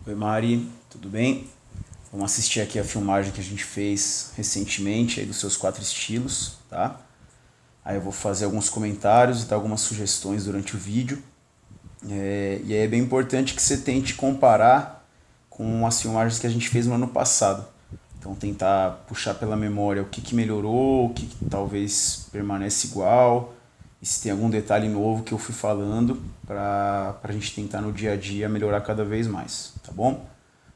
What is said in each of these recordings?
Oi Mari, tudo bem? Vamos assistir aqui a filmagem que a gente fez recentemente aí dos seus 4 estilos, tá? Aí eu vou fazer alguns comentários e dar algumas sugestões durante o vídeo. E aí é bem importante que você tente comparar com as filmagens que a gente fez no ano passado. Então tentar puxar pela memória o que melhorou, o que talvez permanece igual, e se tem algum detalhe novo que eu fui falando para a gente tentar no dia a dia melhorar cada vez mais, tá bom?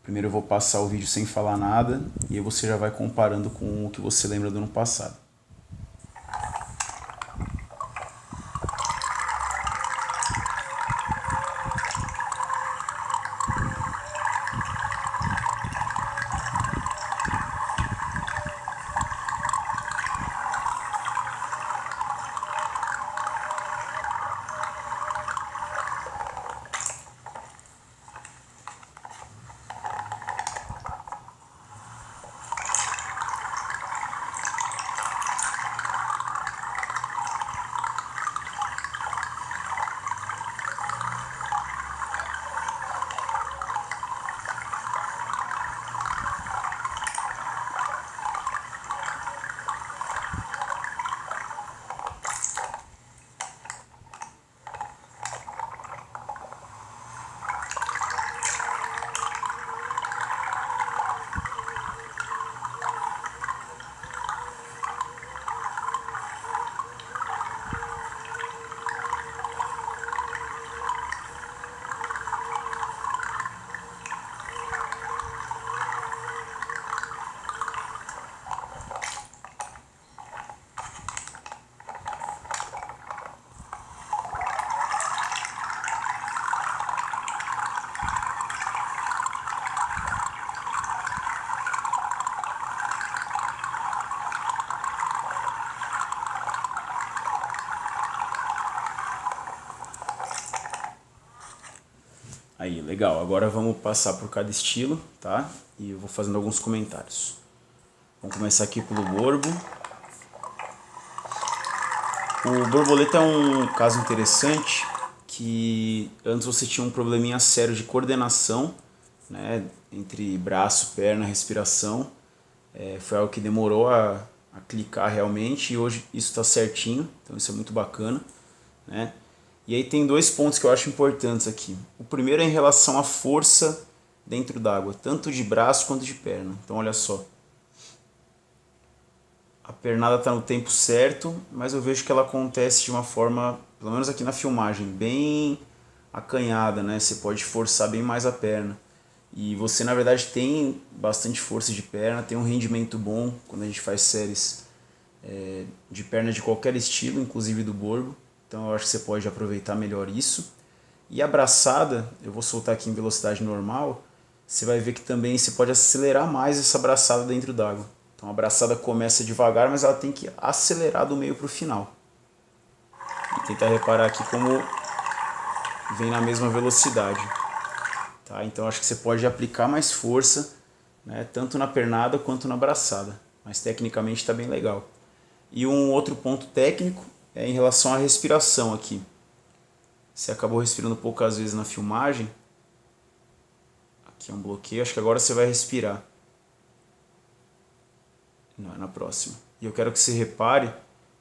Primeiro eu vou passar o vídeo sem falar nada e aí você já vai comparando com o que você lembra do ano passado. Aí, legal. Agora vamos passar por cada estilo, tá? E eu vou fazendo alguns comentários. Vamos começar aqui pelo borbo. O borboleta é um caso interessante que antes você tinha um probleminha sério de coordenação, né, entre braço, perna, respiração. Foi algo que demorou a clicar realmente e hoje isso está certinho, então isso é muito bacana, né? E aí tem dois pontos que eu acho importantes aqui. O primeiro é em relação à força dentro d'água, tanto de braço quanto de perna. Então olha só, a pernada está no tempo certo, mas eu vejo que ela acontece de uma forma, pelo menos aqui na filmagem, bem acanhada, né? Você pode forçar bem mais a perna. E você, na verdade, tem bastante força de perna, tem um rendimento bom quando a gente faz séries de perna de qualquer estilo, inclusive do borbo. Então eu acho que você pode aproveitar melhor isso. E a braçada, eu vou soltar aqui em velocidade normal, você vai ver que também você pode acelerar mais essa braçada dentro d'água. Então a braçada começa devagar, mas ela tem que acelerar do meio para o final. E tentar reparar aqui como vem na mesma velocidade. Tá? Então acho que você pode aplicar mais força, né, tanto na pernada quanto na braçada. Mas tecnicamente está bem legal. E um outro ponto técnico é em relação à respiração aqui. Você acabou respirando poucas vezes na filmagem. Aqui é um bloqueio, acho que agora você vai respirar. Não, é na próxima. E eu quero que você repare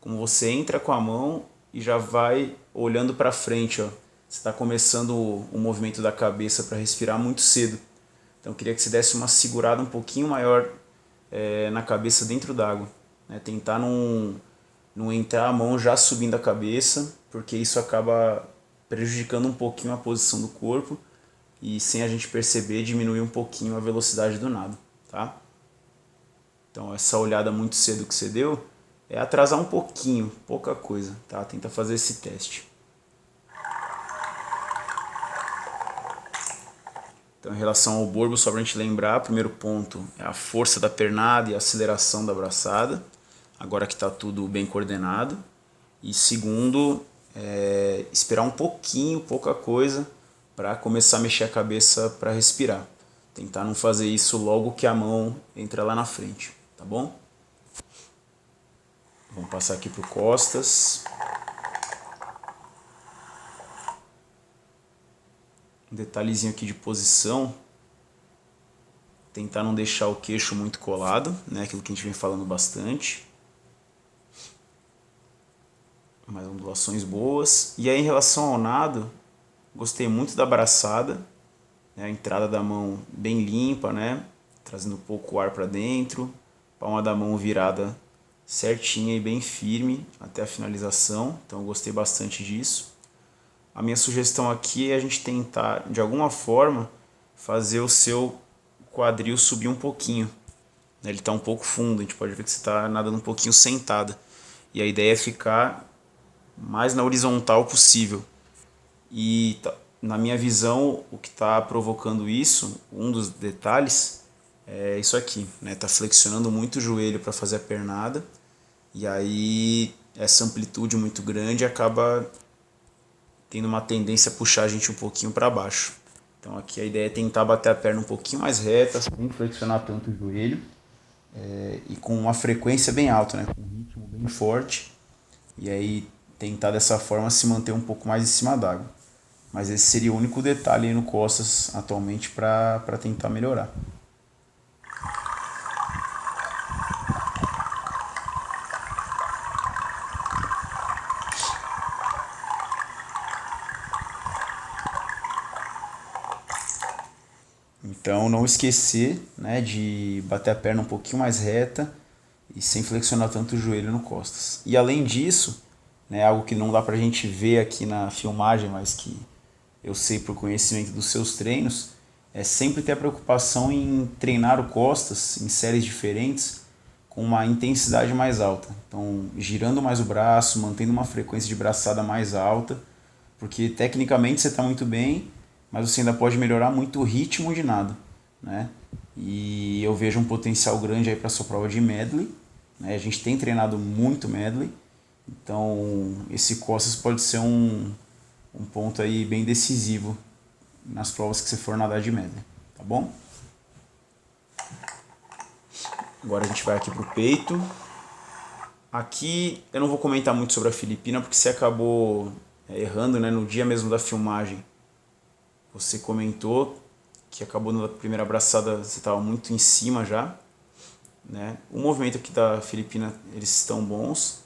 como você entra com a mão e já vai olhando para frente, ó. Você está começando o movimento da cabeça para respirar muito cedo. Então eu queria que você desse uma segurada um pouquinho maior na cabeça dentro d'água. Né? Tentar não entrar a mão já subindo a cabeça, porque isso acaba prejudicando um pouquinho a posição do corpo e sem a gente perceber diminuir um pouquinho a velocidade do nado. Tá? Então essa olhada muito cedo que você deu é atrasar um pouquinho, pouca coisa. Tá? Tenta fazer esse teste. Então, em relação ao borbo, só para a gente lembrar, primeiro ponto é a força da pernada e a aceleração da braçada, agora que está tudo bem coordenado. E segundo, esperar um pouquinho, pouca coisa, para começar a mexer a cabeça para respirar. Tentar não fazer isso logo que a mão entra lá na frente, tá bom? Vamos passar aqui para o costas. Um detalhezinho aqui de posição. tentar não deixar o queixo muito colado, né? Aquilo que a gente vem falando bastante. Mais ondulações boas. E aí em relação ao nado, gostei muito da braçada, né? A entrada da mão bem limpa, né? Trazendo um pouco o ar para dentro, palma da mão virada certinha e bem firme até a finalização, então eu gostei bastante disso. A minha sugestão aqui é a gente tentar, de alguma forma, fazer o seu quadril subir um pouquinho. Ele está um pouco fundo, a gente pode ver que você está nadando um pouquinho sentada. E a ideia é ficar mais na horizontal possível. E na minha visão, o que está provocando isso, um dos detalhes, é isso aqui, né? Tá flexionando muito o joelho para fazer a pernada, e aí essa amplitude muito grande acaba tendo uma tendência a puxar a gente um pouquinho para baixo. Então aqui a ideia é tentar bater a perna um pouquinho mais reta, sem flexionar tanto o joelho, e com uma frequência bem alta, né? Com um ritmo bem forte, e aí tentar dessa forma se manter um pouco mais em cima d'água. Mas esse seria o único detalhe aí no costas atualmente para tentar melhorar. Então não esquecer, né, de bater a perna um pouquinho mais reta e sem flexionar tanto o joelho no costas. E além disso, né, algo que não dá pra gente ver aqui na filmagem, mas que eu sei por conhecimento dos seus treinos, é sempre ter a preocupação em treinar o costas em séries diferentes com uma intensidade mais alta. Então, girando mais o braço, mantendo uma frequência de braçada mais alta, porque tecnicamente você está muito bem, mas você ainda pode melhorar muito o ritmo de nado, né? E eu vejo um potencial grande aí para sua prova de medley, né? A gente tem treinado muito medley, então esse costas pode ser um ponto aí bem decisivo nas provas que você for nadar de medley, tá bom? Agora a gente vai aqui pro peito. Aqui eu não vou comentar muito sobre a Filipina porque você acabou errando, né, no dia mesmo da filmagem. Você comentou que acabou na primeira abraçada, você estava muito em cima já, né? O movimento aqui da Filipina, eles estão bons.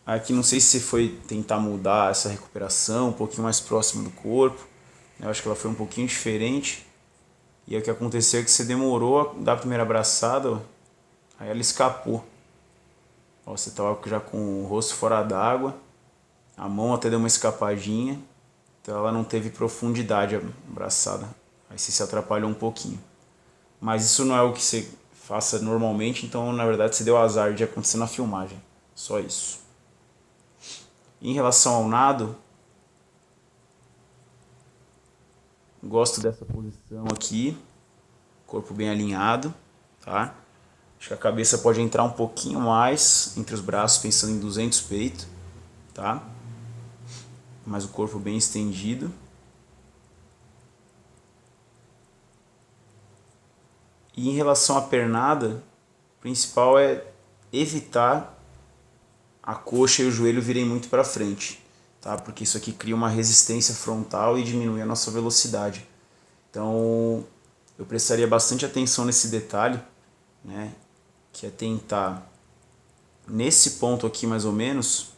Aqui não sei se você foi tentar mudar essa recuperação um pouquinho mais próximo do corpo. Eu acho que ela foi um pouquinho diferente. E aí o que aconteceu é que você demorou a dar a primeira abraçada, ó, aí ela escapou. Ó, você estava já com o rosto fora d'água, a mão até deu uma escapadinha, então ela não teve profundidade a abraçada. Aí você se atrapalhou um pouquinho. Mas isso não é o que você faça normalmente, então na verdade você deu azar de acontecer na filmagem. Só isso. Em relação ao nado, gosto dessa posição aqui, corpo bem alinhado, tá? Acho que a cabeça pode entrar um pouquinho mais entre os braços, pensando em 200 peito, tá? Mas o corpo bem estendido. E em relação à pernada, o principal é evitar a coxa e o joelho virem muito para frente, tá? Porque isso aqui cria uma resistência frontal e diminui a nossa velocidade. Então, eu prestaria bastante atenção nesse detalhe, né? Que é tentar, nesse ponto aqui mais ou menos,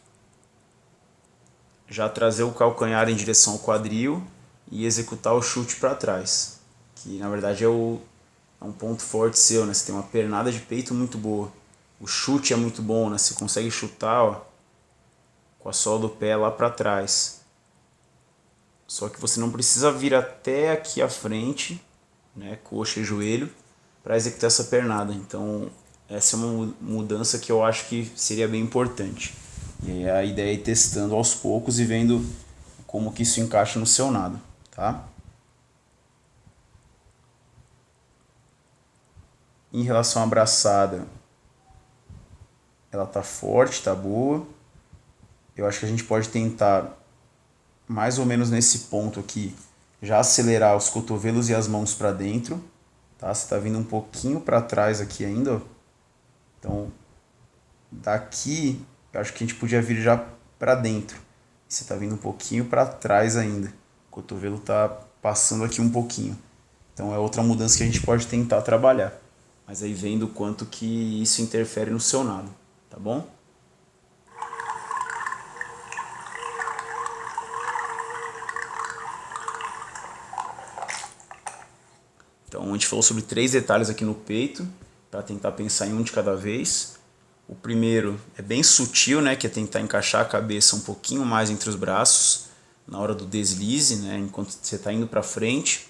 já trazer o calcanhar em direção ao quadril e executar o chute para trás, que na verdade é um ponto forte seu, né? Você tem uma pernada de peito muito boa, o chute é muito bom, né? Você consegue chutar, ó, com a sola do pé lá para trás, só que você não precisa vir até aqui à frente, né? Coxa e joelho, para executar essa pernada. Então essa é uma mudança que eu acho que seria bem importante. E aí a ideia é ir testando aos poucos e vendo como que isso encaixa no seu nado, tá? Em relação à abraçada, ela tá forte, tá boa. Eu acho que a gente pode tentar, mais ou menos nesse ponto aqui, já acelerar os cotovelos e as mãos para dentro, tá? Você tá vindo um pouquinho para trás aqui ainda, ó. Então, daqui, eu acho que a gente podia vir já para dentro. Você tá vindo um pouquinho para trás ainda. O cotovelo tá passando aqui um pouquinho. Então é outra mudança que a gente pode tentar trabalhar. Mas aí vendo o quanto que isso interfere no seu nado, tá bom? Então a gente falou sobre 3 detalhes aqui no peito, para tentar pensar em um de cada vez. O primeiro é bem sutil, né, que é tentar encaixar a cabeça um pouquinho mais entre os braços na hora do deslize, né, enquanto você está indo para frente.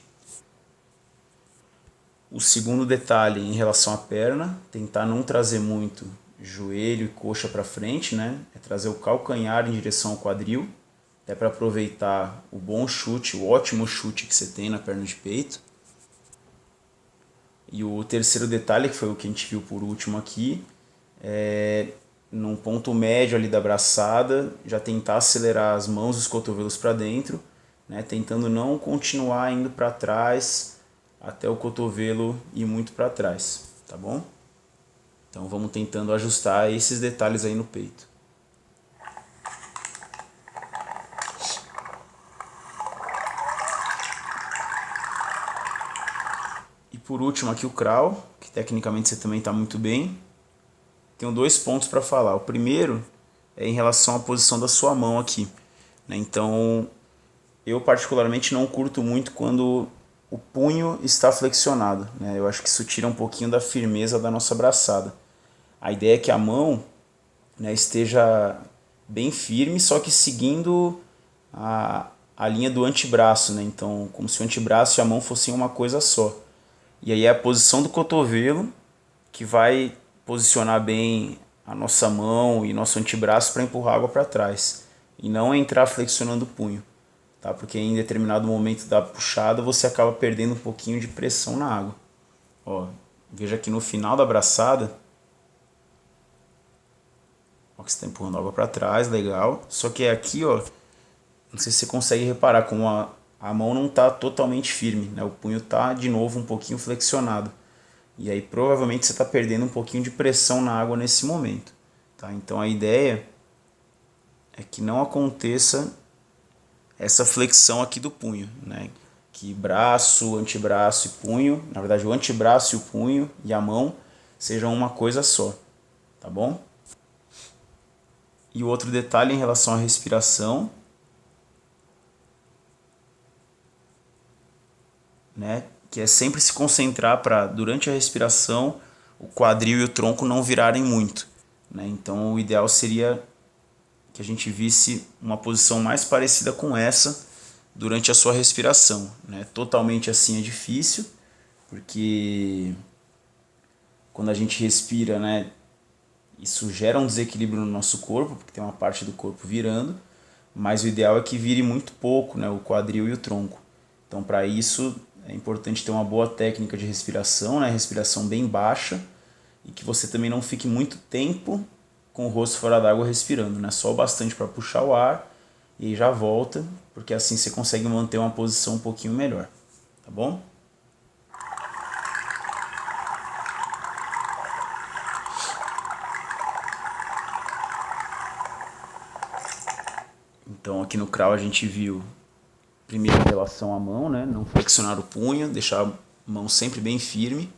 O segundo detalhe em relação à perna, tentar não trazer muito joelho e coxa para frente, né, é trazer o calcanhar em direção ao quadril, até para aproveitar o bom chute, o ótimo chute que você tem na perna de peito. E o terceiro detalhe, que foi o que a gente viu por último aqui, é num ponto médio ali da braçada, já tentar acelerar as mãos e os cotovelos para dentro, né, tentando não continuar indo para trás até o cotovelo ir muito para trás, tá bom? Então vamos tentando ajustar esses detalhes aí no peito. E por último aqui o crawl, que tecnicamente você também está muito bem. Tenho 2 pontos para falar. O primeiro é em relação à posição da sua mão aqui, né? Então eu particularmente não curto muito quando o punho está flexionado, né? Eu acho que isso tira um pouquinho da firmeza da nossa braçada. A ideia é que a mão, né, esteja bem firme, só que seguindo a linha do antebraço, né? Então, como se o antebraço e a mão fossem uma coisa só. E aí é a posição do cotovelo que vai posicionar bem a nossa mão e nosso antebraço para empurrar a água para trás. E não entrar flexionando o punho, tá? Porque em determinado momento da puxada você acaba perdendo um pouquinho de pressão na água. Ó, veja que no final da braçada, ó, que você está empurrando a água para trás, legal. Só que aqui, ó, não sei se você consegue reparar como a mão não está totalmente firme, né? O punho está de novo um pouquinho flexionado. E aí provavelmente você está perdendo um pouquinho de pressão na água nesse momento, tá? Então a ideia é que não aconteça essa flexão aqui do punho, né? Que braço, antebraço e punho, na verdade o antebraço e o punho e a mão sejam uma coisa só, tá bom? E o outro detalhe em relação à respiração, né? Que é sempre se concentrar para, durante a respiração, o quadril e o tronco não virarem muito, né? Então o ideal seria que a gente visse uma posição mais parecida com essa durante a sua respiração, né? Totalmente assim é difícil, porque quando a gente respira, né, isso gera um desequilíbrio no nosso corpo, porque tem uma parte do corpo virando, mas o ideal é que vire muito pouco, né, o quadril e o tronco. Então, para isso, é importante ter uma boa técnica de respiração, né, respiração bem baixa, e que você também não fique muito tempo com o rosto fora d'água respirando, né, só o bastante para puxar o ar e aí já volta, porque assim você consegue manter uma posição um pouquinho melhor, tá bom? Então aqui no crawl a gente viu primeiro em relação à mão, né, não flexionar o punho, deixar a mão sempre bem firme.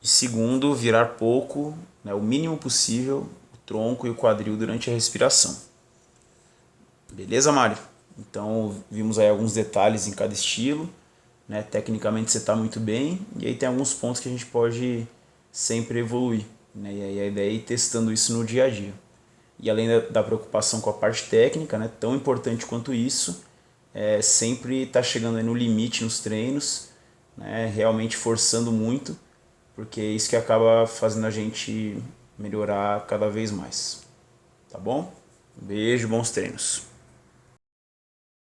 E segundo, virar pouco, né, o mínimo possível, o tronco e o quadril durante a respiração. Beleza, Mário? Então vimos aí alguns detalhes em cada estilo, né? Tecnicamente você está muito bem, e aí tem alguns pontos que a gente pode sempre evoluir, né? E aí a ideia é ir testando isso no dia a dia. E além da preocupação com a parte técnica, né, tão importante quanto isso, é sempre estar chegando aí no limite nos treinos, né, realmente forçando muito, porque é isso que acaba fazendo a gente melhorar cada vez mais. Tá bom? Um beijo, bons treinos.